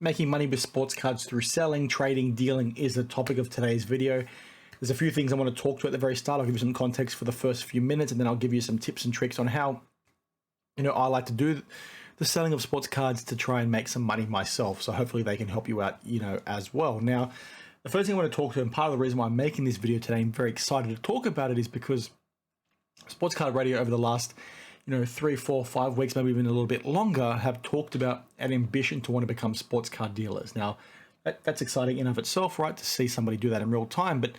Making money with sports cards through selling, trading, dealing is the topic of today's video. There's a few things I want to talk to at the very start. I'll give you some context for the first few minutes, and then I'll give you some tips and tricks on how, I like to do the selling of sports cards to try and make some money myself. So hopefully they can help you out, as well. Now, the first thing I want to talk to, and part of the reason why I'm making this video today, I'm very excited to talk about it, is because Sports Card Radio over the last 3, 4, 5 weeks, maybe even a little bit longer, have talked about an ambition to want to become sports card dealers. Now, that's exciting in of itself, right, to see somebody do that in real time. But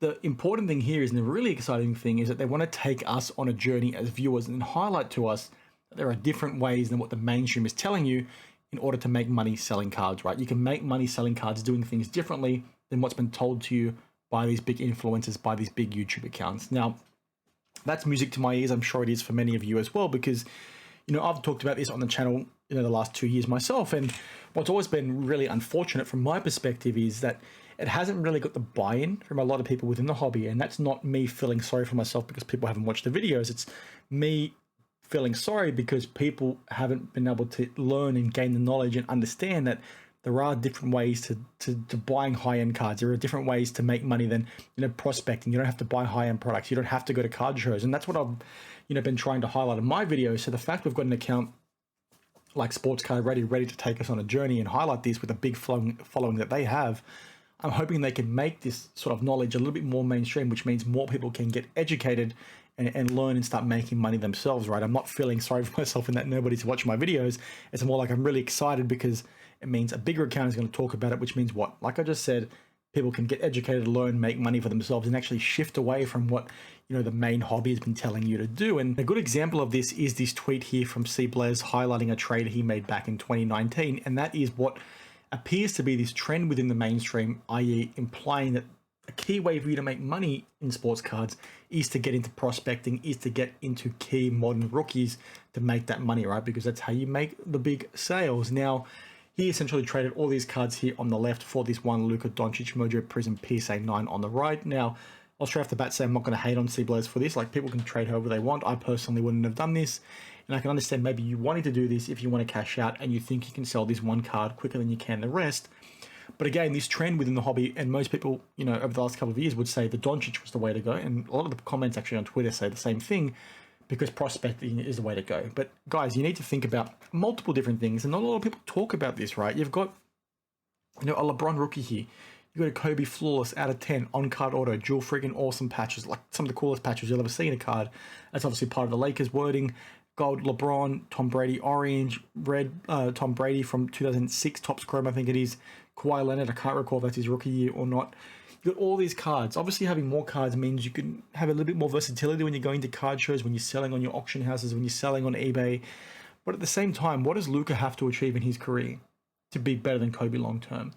the important thing here is, and the really exciting thing is, that they want to take us on a journey as viewers and highlight to us that there are different ways than what the mainstream is telling you in order to make money selling cards, right? You can make money selling cards doing things differently than what's been told to you by these big influencers, by these big YouTube accounts. Now, that's music to my ears. I'm sure it is for many of you as well, because, I've talked about this on the channel, the last 2 years myself. And what's always been really unfortunate from my perspective is that it hasn't really got the buy-in from a lot of people within the hobby. And that's not me feeling sorry for myself because people haven't watched the videos. It's me feeling sorry because people haven't been able to learn and gain the knowledge and understand that there are different ways to buying high-end cards. There are different ways to make money than, prospecting. You don't have to buy high-end products. You don't have to go to card shows. And that's what I've, been trying to highlight in my videos. So the fact we've got an account like Sports Card ready to take us on a journey and highlight this with a big following that they have, I'm hoping they can make this sort of knowledge a little bit more mainstream, which means more people can get educated and learn and start making money themselves, right? I'm not feeling sorry for myself in that nobody's watching my videos. It's more like I'm really excited because it means a bigger account is going to talk about it, which means what? Like I just said, people can get educated, learn, make money for themselves, and actually shift away from what, the main hobby has been telling you to do. And a good example of this is this tweet here from C. Blaze highlighting a trade he made back in 2019. And that is what appears to be this trend within the mainstream, i.e. implying that a key way for you to make money in sports cards is to get into prospecting, is to get into key modern rookies to make that money, right? Because that's how you make the big sales. Now, he essentially traded all these cards here on the left for this one Luka Doncic Mojo Prism PSA 9 on the right. Now, I'll straight off the bat say I'm not going to hate on C-Blaze for this. Like, people can trade however they want. I personally wouldn't have done this. And I can understand maybe you wanting to do this if you want to cash out and you think you can sell this one card quicker than you can the rest. But again, this trend within the hobby, and most people, over the last couple of years would say the Doncic was the way to go. And a lot of the comments actually on Twitter say the same thing, because prospecting is the way to go. But guys, you need to think about multiple different things. And not a lot of people talk about this, right? You've got, a LeBron rookie here. You've got a Kobe Flawless out of 10 on-card auto, dual freaking awesome patches, like some of the coolest patches you'll ever see in a card. That's obviously part of the Lakers wording. Gold LeBron, Tom Brady orange, red Tom Brady from 2006, Topps Chrome, I think it is. Kawhi Leonard, I can't recall if that's his rookie year or not. You've got all these cards. Obviously, having more cards means you can have a little bit more versatility when you're going to card shows, when you're selling on your auction houses, when you're selling on eBay. But at the same time, what does Luka have to achieve in his career to be better than Kobe long term?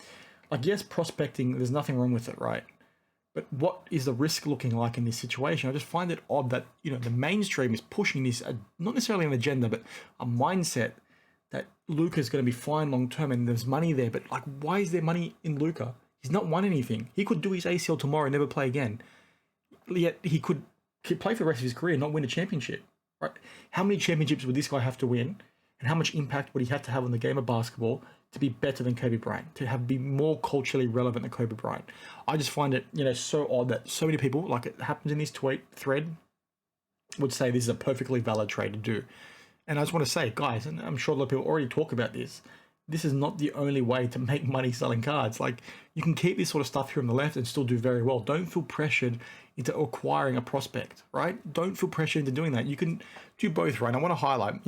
Like, yes, prospecting, there's nothing wrong with it, right? But what is the risk looking like in this situation? I just find it odd that, the mainstream is pushing this, not necessarily an agenda, but a mindset that Luka's going to be fine long term and there's money there. But, like, why is there money in Luka? He's not won anything. He could do his ACL tomorrow and never play again. Yet he could play for the rest of his career and not win a championship, right? How many championships would this guy have to win? And how much impact would he have to have on the game of basketball to be better than Kobe Bryant, to be more culturally relevant than Kobe Bryant? I just find it, so odd that so many people, like it happens in this tweet thread, would say this is a perfectly valid trade to do. And I just want to say, guys, and I'm sure a lot of people already talk about this, this is not the only way to make money selling cards. Like, you can keep this sort of stuff here on the left and still do very well. Don't feel pressured into acquiring a prospect, right? Don't feel pressured into doing that. You can do both, right? And I want to highlight,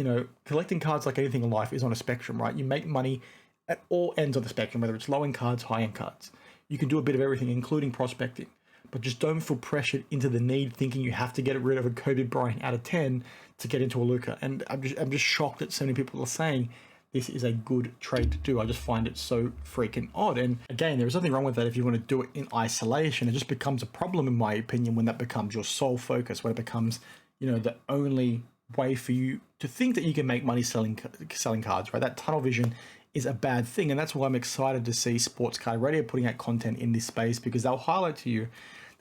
collecting cards, like anything in life, is on a spectrum, right? You make money at all ends of the spectrum, whether it's low-end cards, high-end cards. You can do a bit of everything, including prospecting. But just don't feel pressured into the need, thinking you have to get rid of a Kobe Bryant out of 10 to get into a Luka. And I'm just shocked that so many people are saying this is a good trade to do. I just find it so freaking odd. And again, there's nothing wrong with that if you want to do it in isolation. It just becomes a problem, in my opinion, when that becomes your sole focus, when it becomes, the only way for you to think that you can make money selling cards, right? That tunnel vision is a bad thing. And that's why I'm excited to see Sports Card Radio putting out content in this space, because they'll highlight to you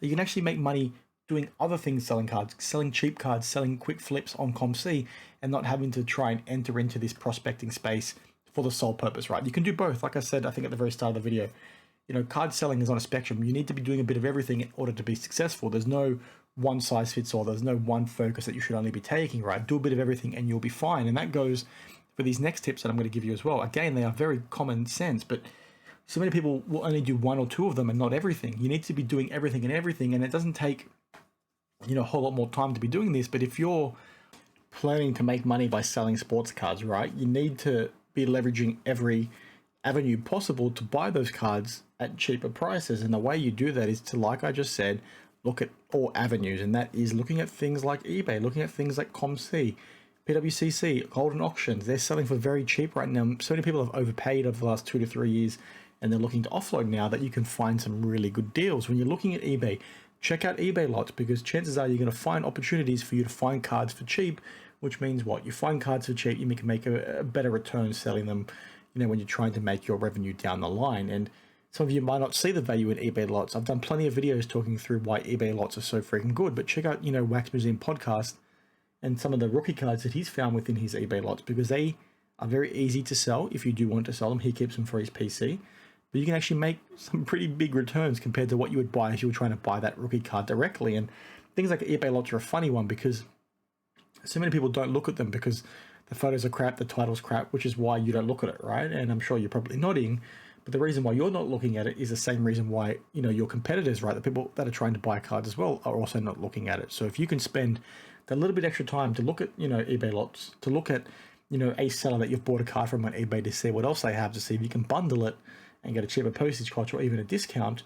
that you can actually make money doing other things, selling cards, selling cheap cards, selling quick flips on ComC, and not having to try and enter into this prospecting space for the sole purpose, right? You can do both. Like I said, I think at the very start of the video, card selling is on a spectrum. You need to be doing a bit of everything in order to be successful. There's no one size fits all. There's no one focus that you should only be taking, right? Do a bit of everything and you'll be fine. And that goes for these next tips that I'm going to give you as well. Again, they are very common sense, but so many people will only do one or two of them and not everything. You need to be doing everything, and it doesn't take, a whole lot more time to be doing this. But if you're planning to make money by selling sports cards, right, you need to be leveraging every avenue possible to buy those cards at cheaper prices. And the way you do that is to, like I just said, look at all avenues, and that is looking at things like eBay, looking at things like COMC, PWCC, Golden Auctions. They're selling for very cheap right now. So many people have overpaid over the last 2 to 3 years, and they're looking to offload now that you can find some really good deals. When you're looking at eBay, check out eBay lots, because chances are you're going to find opportunities for you to find cards for cheap, which means what? You find cards for cheap, you can make a better return selling them, when you're trying to make your revenue down the line. And some of you might not see the value in eBay lots. I've done plenty of videos talking through why eBay lots are so freaking good, but check out, Wax Museum podcast and some of the rookie cards that he's found within his eBay lots, because they are very easy to sell if you do want to sell them. He keeps them for his PC. But you can actually make some pretty big returns compared to what you would buy if you were trying to buy that rookie card directly. And things like eBay lots are a funny one, because so many people don't look at them because the photos are crap, the title's crap, which is why you don't look at it, right? And I'm sure you're probably nodding, but the reason why you're not looking at it is the same reason why, your competitors, right, the people that are trying to buy cards as well, are also not looking at it. So if you can spend that little bit extra time to look at, eBay lots, to look at, a seller that you've bought a card from on eBay, to see what else they have, to see if you can bundle it and get a cheaper postage cost or even a discount.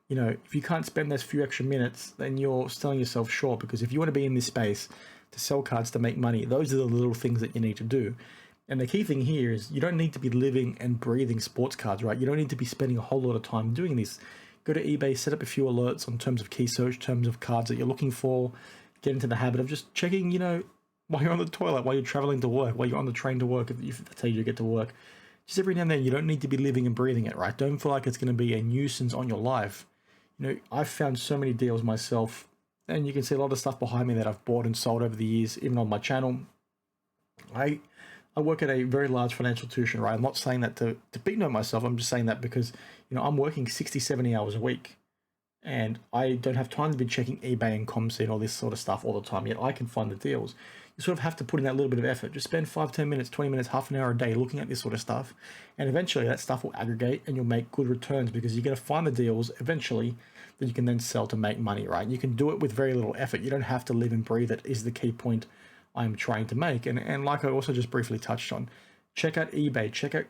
If you can't spend those few extra minutes, then you're selling yourself short, because if you want to be in this space to sell cards to make money, those are the little things that you need to do. And the key thing here is you don't need to be living and breathing sports cards, right? You don't need to be spending a whole lot of time doing this. Go to eBay, set up a few alerts on terms of key search, terms of cards that you're looking for, get into the habit of just checking, while you're on the toilet, while you're traveling to work, while you're on the train to work, if that's how you get to work. Just every now and then, you don't need to be living and breathing it, right? Don't feel like it's going to be a nuisance on your life. I've found so many deals myself, and you can see a lot of stuff behind me that I've bought and sold over the years, even on my channel. I work at a very large financial institution, right? I'm not saying that to big note myself. I'm just saying that because, I'm working 60, 70 hours a week, and I don't have time to be checking eBay and COMC and all this sort of stuff all the time, yet I can find the deals. You sort of have to put in that little bit of effort. Just spend 5, 10 minutes, 20 minutes, half an hour a day looking at this sort of stuff. And eventually that stuff will aggregate and you'll make good returns, because you're going to find the deals eventually that you can then sell to make money, right? And you can do it with very little effort. You don't have to live and breathe it, is the key point I'm trying to make. And like I also just briefly touched on, check out eBay, check out,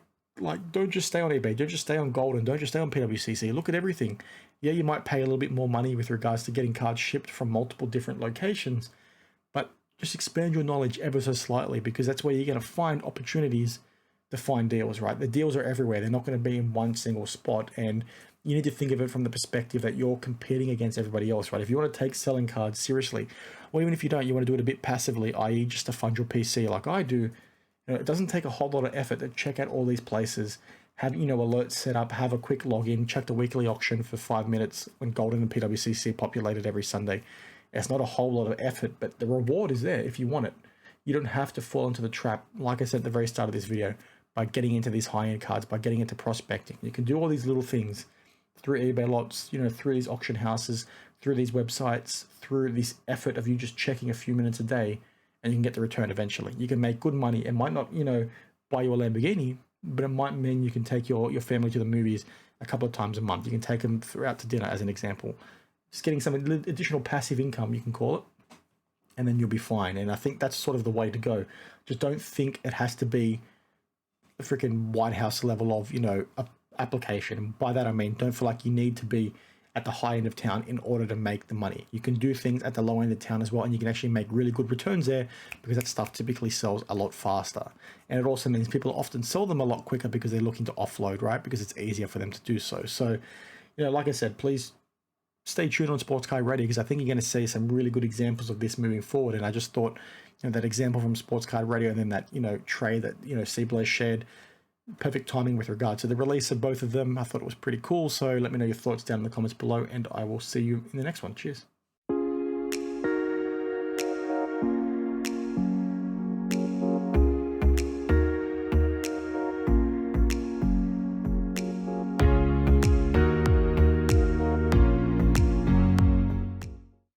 don't just stay on eBay, don't just stay on Golden, don't just stay on PWCC, look at everything. Yeah, you might pay a little bit more money with regards to getting cards shipped from multiple different locations, but just expand your knowledge ever so slightly, because that's where you're going to find opportunities to find deals, right? The deals are everywhere. They're not going to be in one single spot. And you need to think of it from the perspective that you're competing against everybody else, right? If you want to take selling cards seriously, or even if you don't, you want to do it a bit passively, i.e. just to fund your PC like I do, it doesn't take a whole lot of effort to check out all these places, have, alerts set up, have a quick login, check the weekly auction for 5 minutes when Golden and PWCC populated every Sunday. It's not a whole lot of effort, but the reward is there if you want it. You don't have to fall into the trap, like I said at the very start of this video, by getting into these high-end cards, by getting into prospecting. You can do all these little things through eBay lots, through these auction houses, through these websites, through this effort of you just checking a few minutes a day, and you can get the return eventually. You can make good money. It might not, buy you a Lamborghini, but it might mean you can take your family to the movies a couple of times a month. You can take them out to dinner, as an example. Just getting some additional passive income, you can call it, and then you'll be fine. And I think that's sort of the way to go. Just don't think it has to be the freaking White House level of, application. And by that I mean, don't feel like you need to be at the high end of town in order to make the money. You can do things at the low end of town as well, and you can actually make really good returns there, because that stuff typically sells a lot faster. And it also means people often sell them a lot quicker because they're looking to offload, right? Because it's easier for them to do so. So, like I said, please stay tuned on Sports Card Radio, because I think you're going to see some really good examples of this moving forward. And I just thought, that example from Sports Card Radio, and then that, trade that, CBlaze shared, perfect timing with regard to the release of both of them. I thought it was pretty cool. So let me know your thoughts down in the comments below, and I will see you in the next one. Cheers.